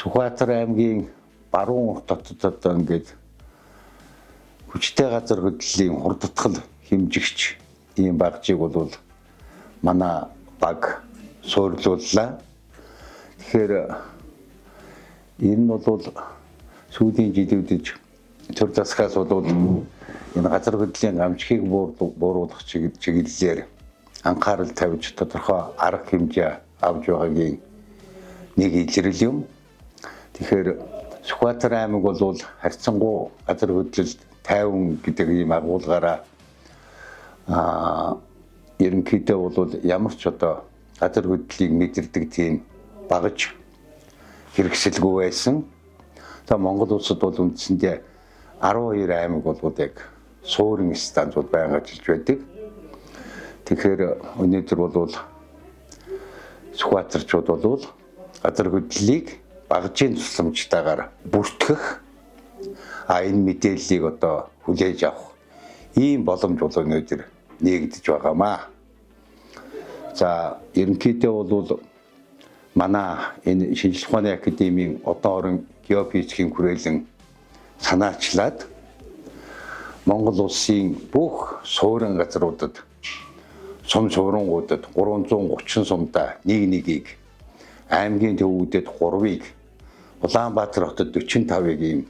Сүхбаатар аймгийн баруун хотод одоо ингээд хүчтэй газар хөдлөлийн хурдтгал хэмжигч ийм багжийг бол манай баг суйрлууллаа. Тэгэхээр энэ нь бол сүүлийн жилүүдэд төр засгаас бол энэ газар хөдлөлийн гамшигыг бууруулах чиглэлээр анхаарал тавьж тодорхой арга хэмжээ авч байгаагийн нэг илрэл юм. Тэгэхээр Сүхбаатар аймаг бол харьцангуй газар хөдлөлд тайван гэдэг ийм агуулгаараа ерөнхийдөө бол ямар ч одоо газар хөдлөлийг мэдэрдэг тийм багж хэрэгсэлгүй байсан. За Монгол улсад бол үндсэндээ 12 аймаг бол яг суурин станцууд байнга ажиллаж байдаг. Тэгэхээр өнөөдөр бол Сүхбаатарчууд бол газар хөдлөлийг багжийн тусламжтайгаар бүртгэх энэ мэдээллийг одоо хүлээж авах ийм боломж бол өнөөдөр нэгдэж байгаамаа. За ерөнхийдөө бол манай энэ шинжилгээ ухааны академийн одон орон геофизикийн хүрээлэн санаачлаад Монгол улсын бүх суурин газруудад сум суурингуудад 330 сумдаа нэг-нэгийг, аймгийн төвүүдэд 3-ыг, Улаанбаатар хотод 45-ыг ийм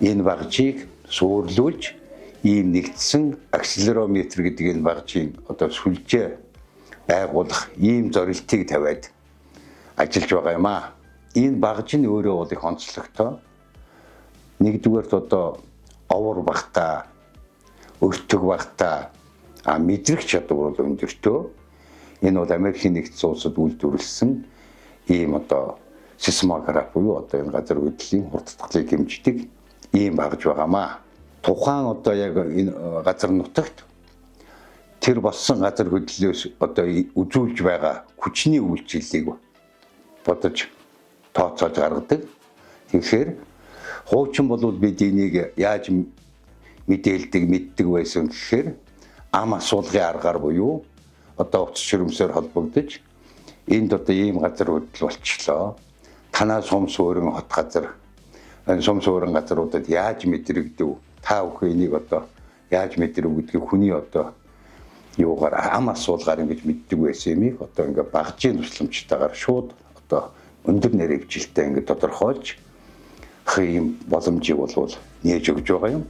энэ багжийг суурлуулж ийм нэгдсэн акселерометр гэдэг энэ багжийн одоо сүлжээ байгуулах ийм зорилтыг тавиад ажиллаж байгаа юм аа. Энэ багж нь өөрөө бол их онцлогтой. Нэгдүгээрт одоо овор багтаа, өртөг багтаа мэдрэх чадвар бол өндөртөө. Энэ бол Америкийн нэгдсэн улсад үйлдвэрлэсэн ийм одоо сейсмограф буюу одоо энэ газар хөдлөлийн хурдтгалыг хэмждэг ийм багж байгаамаа. Тухайн одоо яг энэ газар нутагт тэр болсон газар хөдлөлөөс одоо үзүүлж байгаа хүчний үйлчлэлийг бодож тооцоолж гаргадаг. Тэгэхээр хуучин бол бид энийг яаж мэдээлдэг, мэддэг байсан гэхээр ам асуулгын аргаар буюу одоо утас ширмсээр холбогдож энд одоо ийм газар хөдлөл болчихлоо. Танаа сум суурин хот газар, энэ сум суурин газруудад яаж мэдрэгдэв? Та бүхэн энийг одоо яаж мэдэрв гэдгийг хүний одоо юугаар ам асуулгаар ингэж мэддэг байсан юмыг одоо ингээ багжийн тусламжтайгаар шууд одоо өндөр нэр хэмжээлтэй ингээ тодорхойлж ийм боломжийг бол нээж өгж байгаа юм.